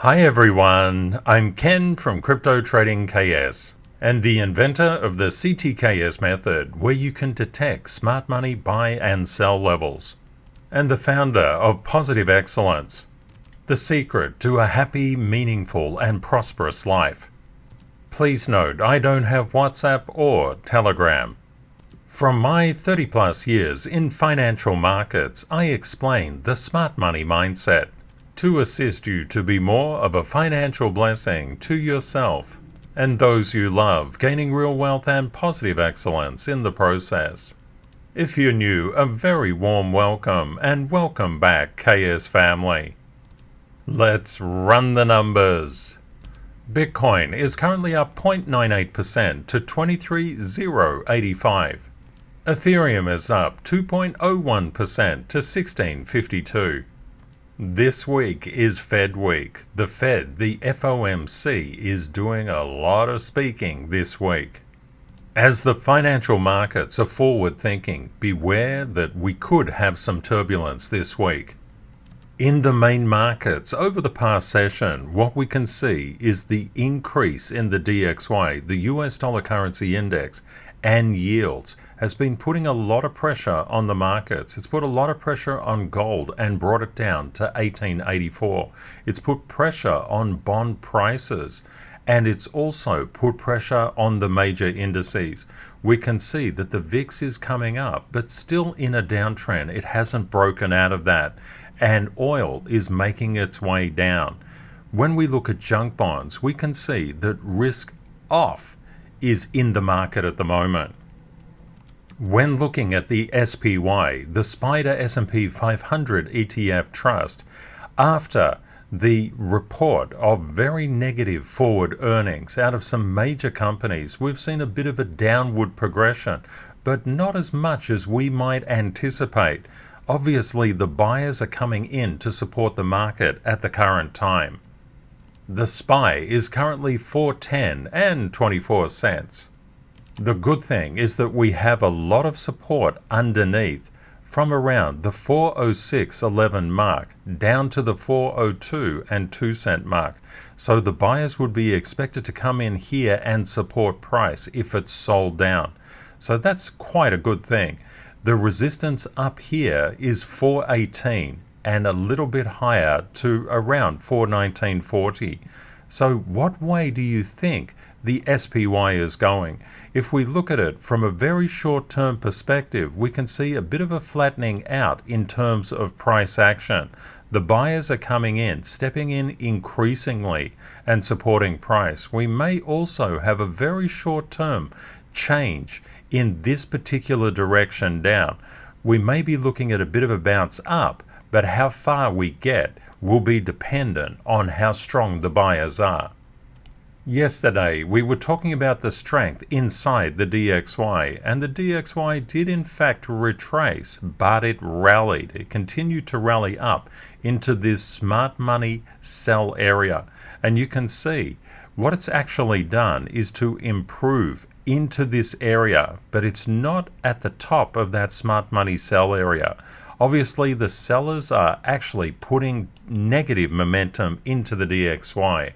Hi everyone, I'm Ken from Crypto Trading KS and the inventor of the CTKS method where you can detect smart money buy and sell levels, and the founder of Positive Excellence, the secret to a happy, meaningful and prosperous life. Please note I don't have WhatsApp or Telegram. From my 30 plus years in financial markets, I explain the smart money mindset to assist you to be more of a financial blessing to yourself and those you love, gaining real wealth and positive excellence in the process. If you're new, a very warm welcome and welcome back, KS family. Let's run the numbers. Bitcoin is currently up 0.98% to 23,085. Ethereum is up 2.01% to 1652. This week is Fed week. The Fed, the FOMC, is doing a lot of speaking this week. As the financial markets are forward thinking, beware that we could have some turbulence this week. In the main markets over the past session, what we can see is the increase in the DXY, the US dollar currency index, and yields has been putting a lot of pressure on the markets. It's put a lot of pressure on gold and brought it down to 1884. It's put pressure on bond prices, and it's also put pressure on the major indices. We can see that the VIX is coming up, but still in a downtrend. It hasn't broken out of that, and oil is making its way down. When we look at junk bonds, we can see that risk off is in the market at the moment. When looking at the SPY, the SPDR S&P 500 ETF Trust, after the report of very negative forward earnings out of some major companies, we've seen a bit of a downward progression, but not as much as we might anticipate. Obviously, the buyers are coming in to support the market at the current time. The SPY is currently $4.10 and 24 cents. The good thing is that we have a lot of support underneath from around the 406.11 mark down to the 402 and 2 cent mark. So the buyers would be expected to come in here and support price if it's sold down. So that's quite a good thing. The resistance up here is 418 and a little bit higher to around 419.40. So what way do you think the SPY is going? If we look at it from a very short-term perspective, we can see a bit of a flattening out in terms of price action. The buyers are coming in, stepping in increasingly and supporting price. We may also have a very short-term change in this particular direction down. We may be looking at a bit of a bounce up, but how far we get will be dependent on how strong the buyers are. Yesterday, we were talking about the strength inside the DXY, and the DXY did in fact retrace, but it rallied. It continued to rally up into this smart money sell area. And you can see what it's actually done is to improve into this area, but it's not at the top of that smart money sell area. Obviously, the sellers are actually putting negative momentum into the DXY.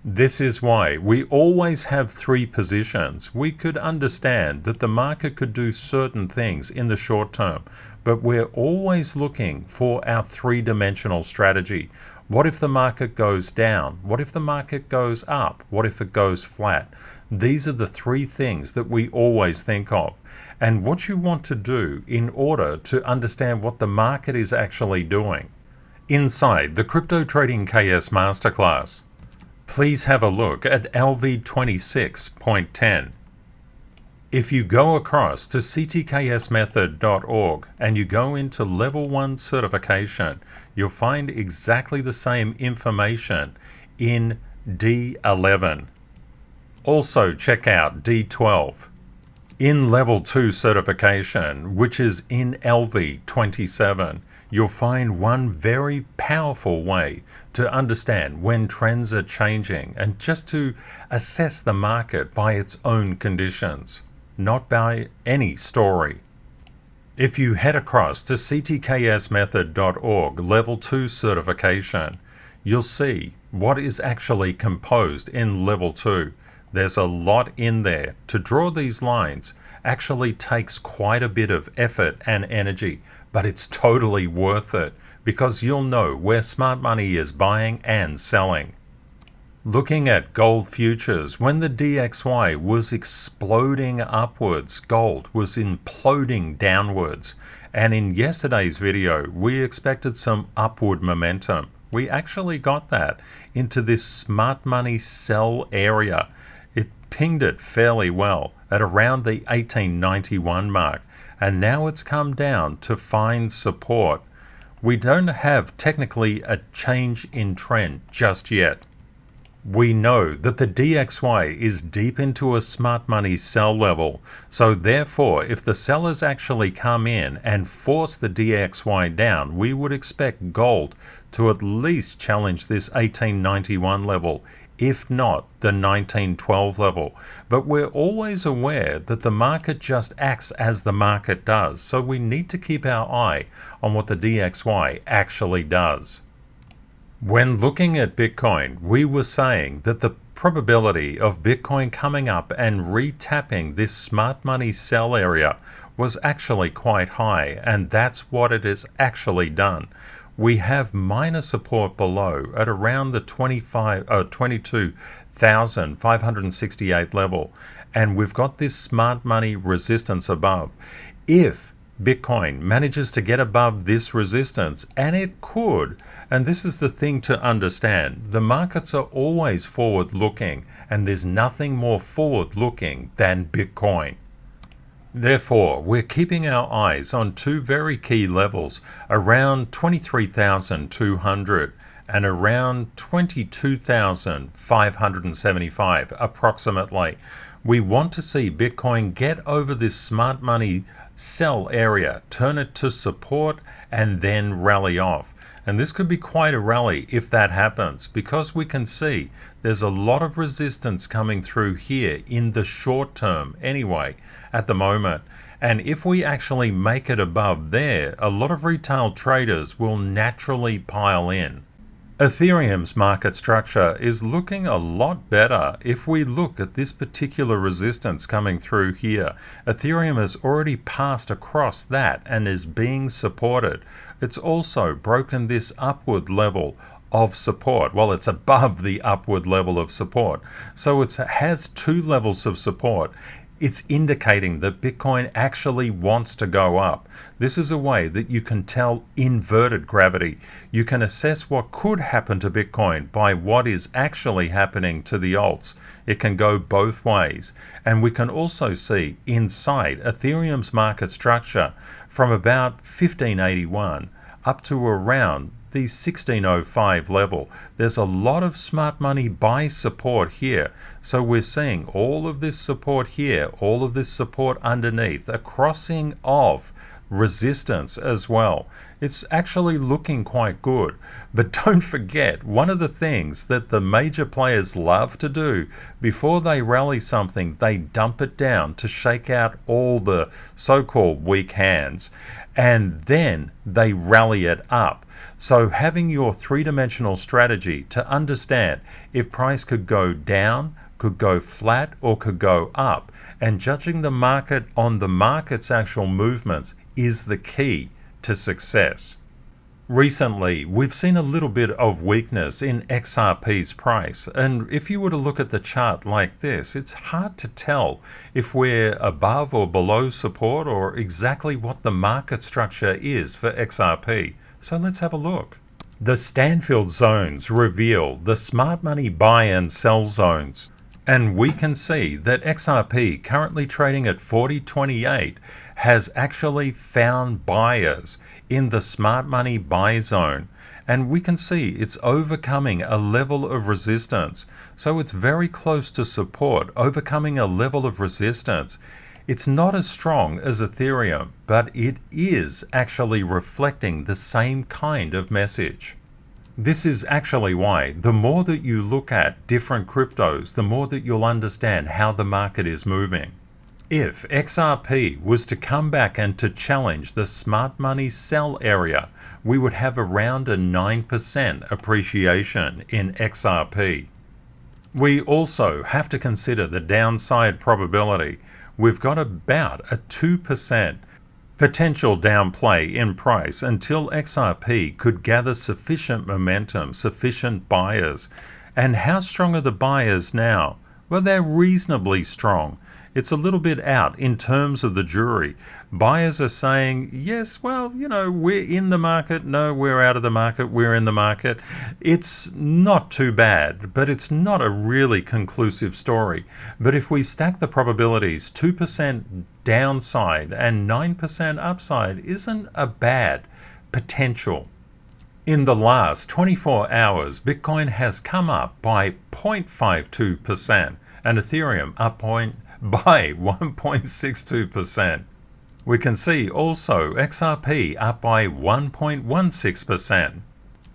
This is why we always have three positions. We could understand that the market could do certain things in the short term, but we're always looking for our three-dimensional strategy. What if the market goes down? What if the market goes up? What if it goes flat? These are the three things that we always think of. And what you want to do in order to understand what the market is actually doing. Inside the Crypto Trading KS Masterclass, please have a look at LV26.10. If you go across to ctksmethod.org and you go into Level 1 certification, you'll find exactly the same information in D11. Also check out D12. In Level 2 certification, which is in LV27, you'll find one very powerful way to understand when trends are changing and just to assess the market by its own conditions, not by any story. If you head across to ctksmethod.org Level 2 certification, you'll see what is actually composed in level 2. There's a lot in there. To draw these lines actually takes quite a bit of effort and energy, but it's totally worth it because you'll know where smart money is buying and selling. Looking at gold futures, when the DXY was exploding upwards, gold was imploding downwards. And in yesterday's video, we expected some upward momentum. We actually got that into this smart money sell area. It pinged it fairly well at around the 1891 mark. And now it's come down to find support. We don't have technically a change in trend just yet. We know that the DXY is deep into a smart money sell level, so therefore if the sellers actually come in and force the DXY down, we would expect gold to at least challenge this 1891 level, if not the 1912 level. But we're always aware that the market just acts as the market does, so we need to keep our eye on what the DXY actually does. When looking at Bitcoin, we were saying that the probability of Bitcoin coming up and re-tapping this smart money sell area was actually quite high, and that's what it has actually done. We have minor support below at around the 22,568 level, and we've got this smart money resistance above. If Bitcoin manages to get above this resistance, and it could, and this is the thing to understand, the markets are always forward looking, and there's nothing more forward looking than Bitcoin. Therefore, we're keeping our eyes on two very key levels, around 23,200 and around 22,575 approximately. We want to see Bitcoin get over this smart money sell area, turn it to support, and then rally off. And this could be quite a rally if that happens, because we can see there's a lot of resistance coming through here in the short term anyway at the moment. And if we actually make it above there, a lot of retail traders will naturally pile in. Ethereum's market structure is looking a lot better if we look at this particular resistance coming through here. Ethereum has already passed across that and is being supported. It's also broken this upward level of support. Well, it's above the upward level of support. So it has two levels of support. It's indicating that Bitcoin actually wants to go up. This is a way that you can tell inverted gravity. You can assess what could happen to Bitcoin by what is actually happening to the alts. It can go both ways. And we can also see inside Ethereum's market structure from about 1581 up to around the 1605 level. There's a lot of smart money buy support here. So we're seeing all of this support here, all of this support underneath, a crossing of resistance as well. It's actually looking quite good. But don't forget, one of the things that the major players love to do before they rally something, they dump it down to shake out all the so-called weak hands, and then they rally it up. So having your three-dimensional strategy to understand if price could go down, could go flat, or could go up, and judging the market on the market's actual movements is the key to success. Recently, we've seen a little bit of weakness in XRP's price, and if you were to look at the chart like this, it's hard to tell if we're above or below support or exactly what the market structure is for XRP. So let's have a look. The Stanfield zones reveal the smart money buy and sell zones, and we can see that XRP, currently trading at 40.28, has actually found buyers in the smart money buy zone, and we can see it's overcoming a level of resistance. So it's very close to support, overcoming a level of resistance. It's not as strong as Ethereum, but it is actually reflecting the same kind of message. This is actually why the more that you look at different cryptos, the more that you'll understand how the market is moving. If XRP was to come back and to challenge the smart money sell area, we would have around a 9% appreciation in XRP. We also have to consider the downside probability. We've got about a 2% potential downplay in price until XRP could gather sufficient momentum, sufficient buyers. And how strong are the buyers now? Well, they're reasonably strong. It's a little bit out in terms of the jury. Buyers are saying, yes, well, we're in the market. No, we're out of the market. We're in the market. It's not too bad, but it's not a really conclusive story. But if we stack the probabilities, 2% downside and 9% upside isn't a bad potential. In the last 24 hours, Bitcoin has come up by 0.52% and Ethereum up by 1.62%. We can see also XRP up by 1.16%.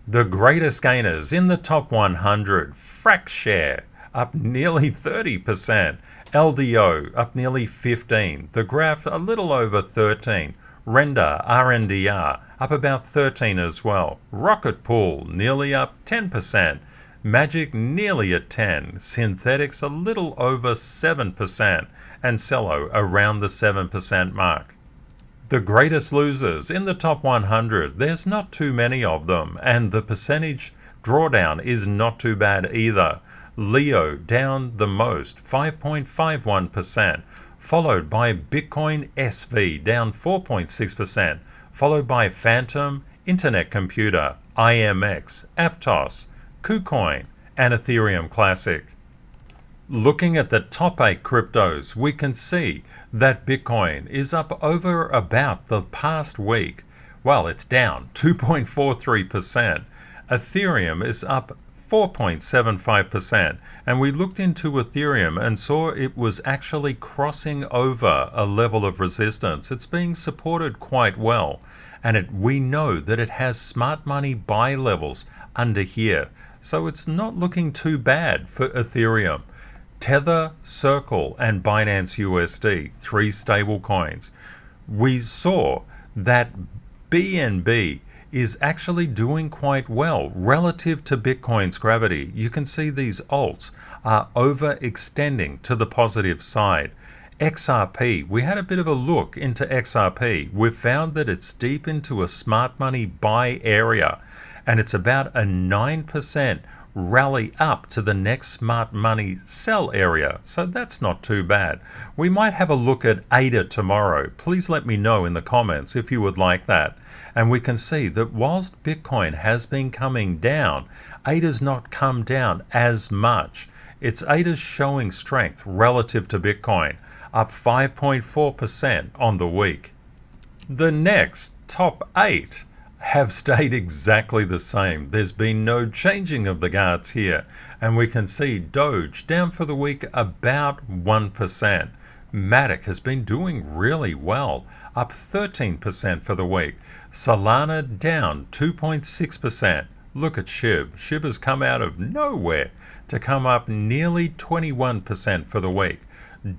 The greatest gainers in the top 100, FracShare up nearly 30%, LDO up nearly 15%, the Graph a little over 13%, Render, RNDR, up about 13 as well. Rocket Pool, nearly up 10%. Magic, nearly at 10. Synthetics, a little over 7%. And Celo, around the 7% mark. The greatest losers in the top 100, there's not too many of them. And the percentage drawdown is not too bad either. Leo, down the most, 5.51%. Followed by Bitcoin SV, down 4.6%, followed by Phantom, Internet Computer, IMX, Aptos, KuCoin, and Ethereum Classic. Looking at the top 8 cryptos, we can see that Bitcoin is up over about the past week. Well, it's down 2.43%. Ethereum is up 4.75%, and we looked into Ethereum and saw it was actually crossing over a level of resistance. It's being supported quite well, and we know that it has smart money buy levels under here, so it's not looking too bad for Ethereum. Tether, Circle, and Binance USD, 3 stable coins. We saw that BNB is actually doing quite well relative to Bitcoin's gravity. You can see these alts are overextending to the positive side. XRP, we had a bit of a look into XRP. We've found that it's deep into a smart money buy area, and it's about a 9% rally up to the next smart money sell area, so that's not too bad. We might have a look at ADA tomorrow. Please let me know in the comments if you would like that. And we can see that whilst Bitcoin has been coming down, ADA's not come down as much. ADA's showing strength relative to Bitcoin, up 5.4% on the week. The next top 8 have stayed exactly the same. There's been no changing of the guards here, and we can see Doge down for the week about 1%. Matic has been doing really well, up 13% for the week. Solana down 2.6%. Look at SHIB. SHIB has come out of nowhere to come up nearly 21% for the week.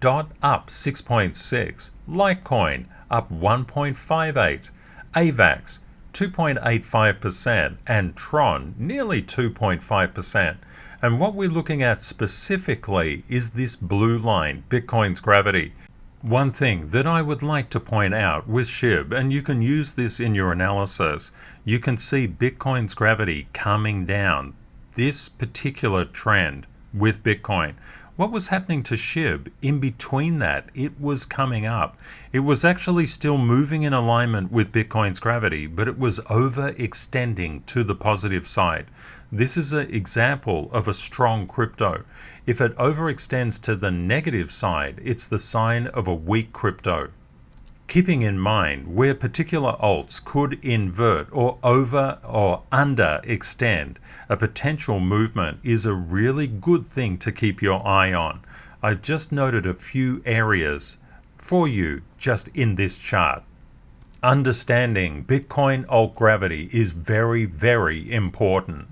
DOT up 6.6%. Litecoin up 1.58%. AVAX 2.85%, and Tron nearly 2.5%. And what we're looking at specifically is this blue line, Bitcoin's gravity. One thing that I would like to point out with SHIB, and you can use this in your analysis, you can see Bitcoin's gravity coming down. This particular trend with Bitcoin. What was happening to SHIB in between that? It was coming up. It was actually still moving in alignment with Bitcoin's gravity, but it was overextending to the positive side. This is an example of a strong crypto. If it overextends to the negative side, it's the sign of a weak crypto. Keeping in mind where particular alts could invert or over or under extend, a potential movement is a really good thing to keep your eye on. I've just noted a few areas for you just in this chart. Understanding Bitcoin alt gravity is very, very important.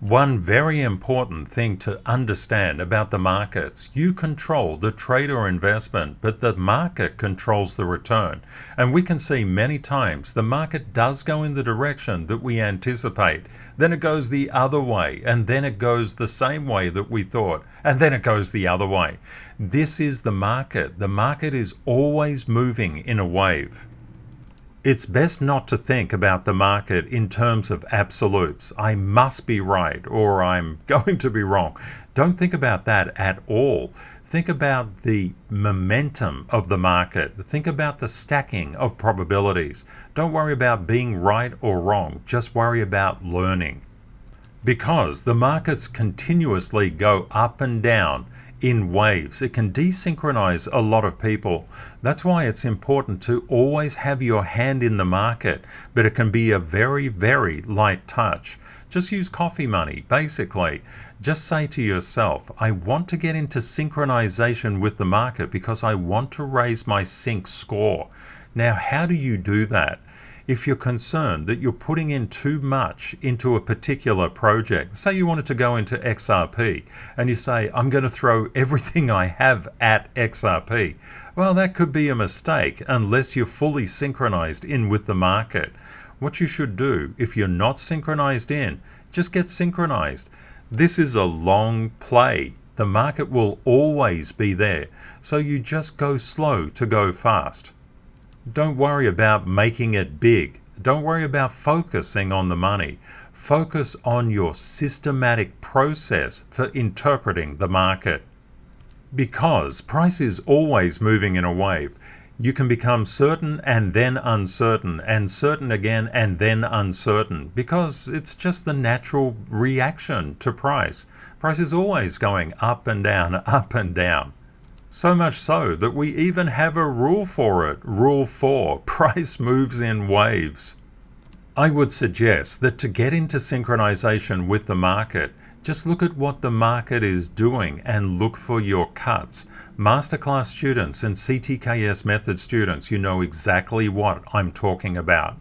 One very important thing to understand about the markets: you control the trade or investment, but the market controls the return. And we can see many times the market does go in the direction that we anticipate, then it goes the other way, and then it goes the same way that we thought, and then it goes the other way. This is the market. The market is always moving in a wave. It's best not to think about the market in terms of absolutes. I must be right or I'm going to be wrong. Don't think about that at all. Think about the momentum of the market. Think about the stacking of probabilities. Don't worry about being right or wrong. Just worry about learning. Because the markets continuously go up and down in waves, it can desynchronize a lot of people. That's why it's important to always have your hand in the market, but it can be a very, very light touch. Just use coffee money, basically. Just say to yourself, I want to get into synchronization with the market because I want to raise my sync score. Now, how do you do that? If you're concerned that you're putting in too much into a particular project, say you wanted to go into XRP, and you say, I'm going to throw everything I have at XRP. Well, that could be a mistake unless you're fully synchronized in with the market. What you should do, if you're not synchronized in, just get synchronized. This is a long play. The market will always be there, so you just go slow to go fast. Don't worry about making it big. Don't worry about focusing on the money. Focus on your systematic process for interpreting the market. Because price is always moving in a wave, you can become certain and then uncertain, and certain again and then uncertain, because it's just the natural reaction to price. Price is always going up and down, up and down. So much so that we even have a rule for it. Rule 4, price moves in waves. I would suggest that to get into synchronization with the market, just look at what the market is doing and look for your cuts. Masterclass students and CTKS method students, you know exactly what I'm talking about.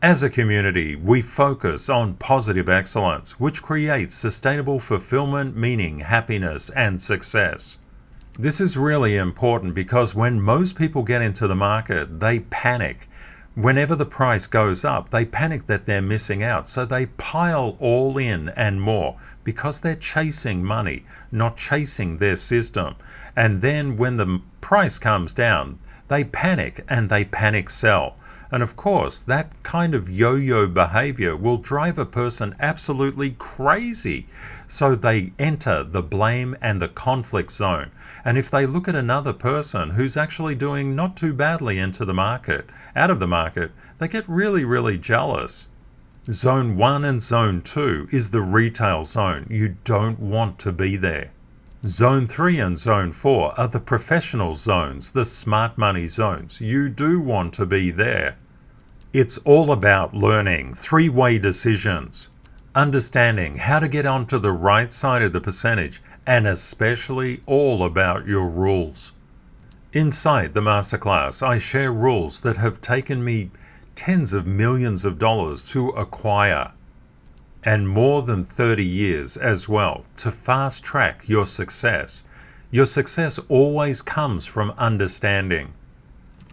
As a community, we focus on positive excellence, which creates sustainable fulfillment, meaning, happiness, and success. This is really important because when most people get into the market, they panic. Whenever the price goes up, they panic that they're missing out. So they pile all in and more because they're chasing money, not chasing their system. And then when the price comes down, they panic and they panic sell. And of course, that kind of yo-yo behavior will drive a person absolutely crazy. So they enter the blame and the conflict zone. And if they look at another person who's actually doing not too badly into the market, out of the market, they get really, really jealous. Zone 1 and Zone 2 is the retail zone. You don't want to be there. Zone 3 and Zone 4 are the professional zones, the smart money zones. You do want to be there. It's all about learning three-way decisions, understanding how to get onto the right side of the percentage, and especially all about your rules. Inside the masterclass, I share rules that have taken me tens of millions of dollars to acquire, and more than 30 years as well, to fast track your success. Your success always comes from understanding.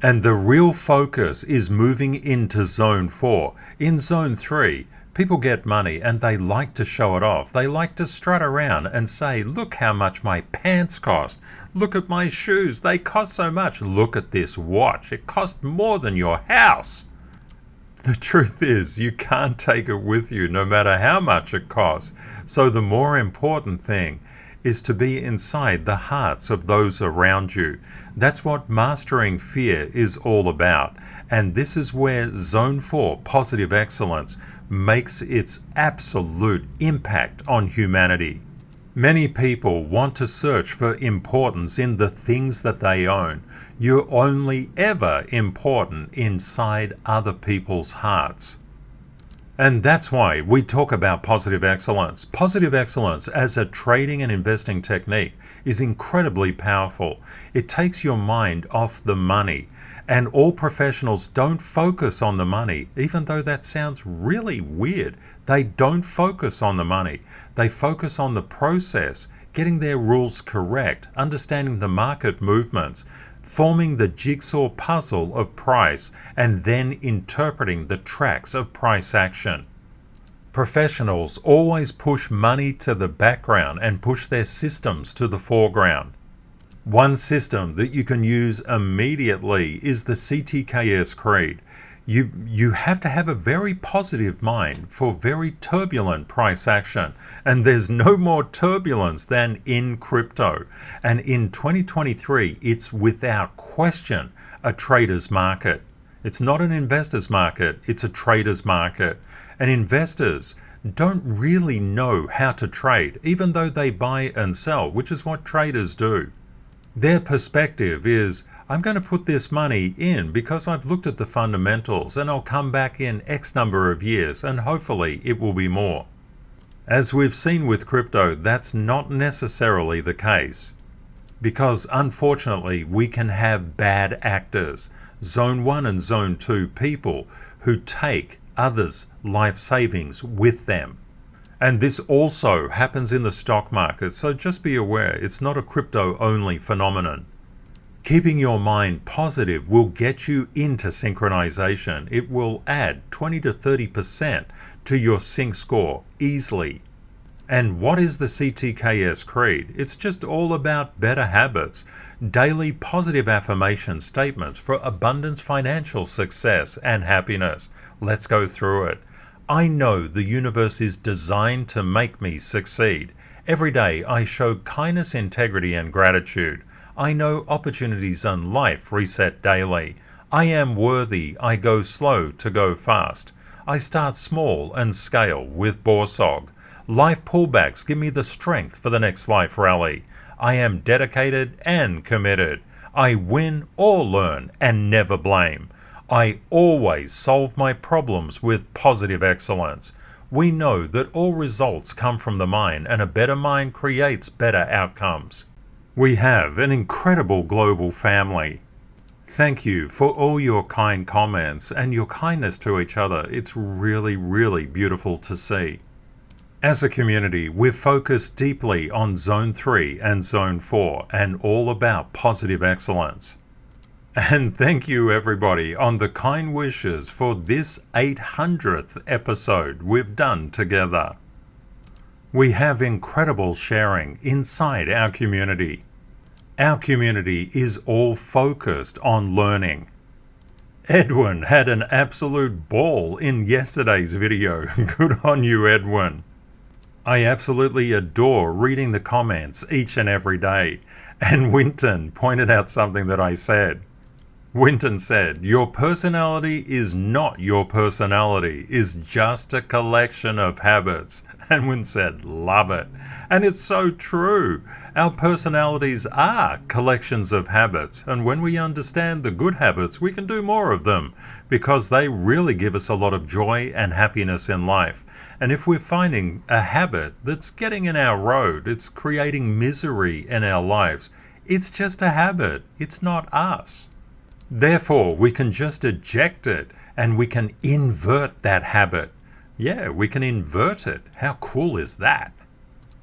And the real focus is moving into Zone 4. In Zone 3, people get money and they like to show it off. They like to strut around and say, look how much my pants cost. Look at my shoes. They cost so much. Look at this watch. It cost more than your house. The truth is, you can't take it with you no matter how much it costs. So the more important thing is to be inside the hearts of those around you. That's what mastering fear is all about. And this is where Zone 4, Positive Excellence, makes its absolute impact on humanity. Many people want to search for importance in the things that they own. You're only ever important inside other people's hearts. And that's why we talk about positive excellence. Positive excellence as a trading and investing technique is incredibly powerful. It takes your mind off the money. And all professionals don't focus on the money, even though that sounds really weird. They don't focus on the money. They focus on the process, getting their rules correct, understanding the market movements, forming the jigsaw puzzle of price, and then interpreting the tracks of price action. Professionals always push money to the background and push their systems to the foreground. One system that you can use immediately is the CTKS Creed. You have to have a very positive mind for very turbulent price action, and there's no more turbulence than in crypto. And in 2023, it's without question a trader's market. It's not an investor's market, it's a trader's market. And investors don't really know how to trade, even though they buy and sell, which is what traders do. Their perspective is, I'm going to put this money in because I've looked at the fundamentals and I'll come back in X number of years and hopefully it will be more. As we've seen with crypto, that's not necessarily the case, because unfortunately we can have bad actors, Zone 1 and Zone 2 people who take others' life savings with them. And this also happens in the stock market, so just be aware it's not a crypto-only phenomenon. Keeping your mind positive will get you into synchronization. It will add 20 to 30% to your sync score easily. And what is the CTKS Creed? It's just all about better habits, daily positive affirmation statements for abundance, financial success, and happiness. Let's go through it. I know the universe is designed to make me succeed. Every day I show kindness, integrity, and gratitude. I know opportunities in life reset daily. I am worthy. I go slow to go fast. I start small and scale with Borsog. Life pullbacks give me the strength for the next life rally. I am dedicated and committed. I win or learn and never blame. I always solve my problems with positive excellence. We know that all results come from the mind, and a better mind creates better outcomes. We have an incredible global family. Thank you for all your kind comments and your kindness to each other. It's really, really beautiful to see. As a community, we've focused deeply on Zone 3 and Zone 4 and all about positive excellence. And thank you everybody on the kind wishes for this 800th episode we've done together. We have incredible sharing inside our community. Our community is all focused on learning. Edwin had an absolute ball in yesterday's video. Good on you, Edwin. I absolutely adore reading the comments each and every day. And Winton pointed out something that I said. Winton said, your personality is not your personality, is just a collection of habits. And Winton said, love it. And it's so true. Our personalities are collections of habits. And when we understand the good habits, we can do more of them because they really give us a lot of joy and happiness in life. And if we're finding a habit that's getting in our road, it's creating misery in our lives, it's just a habit. It's not us. Therefore, we can just eject it and we can invert that habit. Yeah, we can invert it. How cool is that?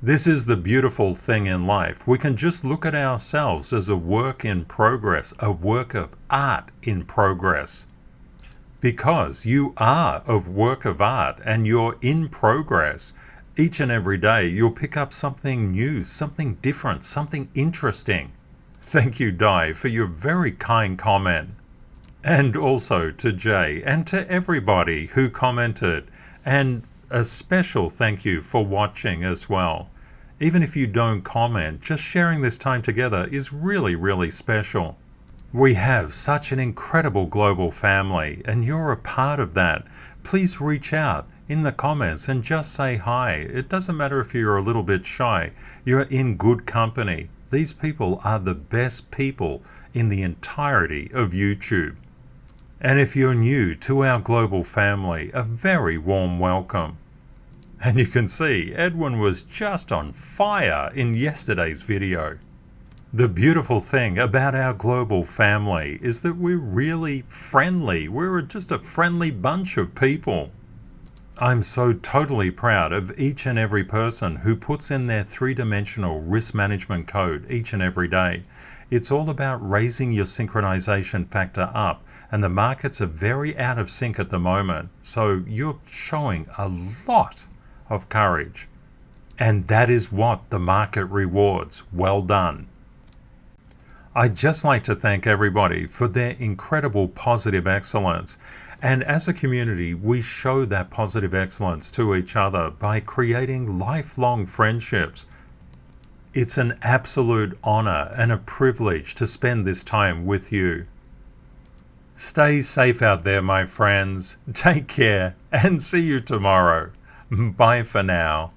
This is the beautiful thing in life. We can just look at ourselves as a work in progress, a work of art in progress. Because you are a work of art and you're in progress, each and every day you'll pick up something new, something different, something interesting. Thank you, Di, for your very kind comment. And also to Jay and to everybody who commented. And a special thank you for watching as well. Even if you don't comment, just sharing this time together is really, really special. We have such an incredible global family, and you're a part of that. Please reach out in the comments and just say hi. It doesn't matter if you're a little bit shy. You're in good company. These people are the best people in the entirety of YouTube. And if you're new to our global family, a very warm welcome. And you can see Edwin was just on fire in yesterday's video. The beautiful thing about our global family is that we're really friendly. We're just a friendly bunch of people. I'm so totally proud of each and every person who puts in their three-dimensional risk management code each and every day. It's all about raising your synchronization factor up, and the markets are very out of sync at the moment, so you're showing a lot of courage. And that is what the market rewards. Well done. I'd just like to thank everybody for their incredible positive excellence. And as a community, we show that positive excellence to each other by creating lifelong friendships. It's an absolute honor and a privilege to spend this time with you. Stay safe out there, my friends. Take care and see you tomorrow. Bye for now.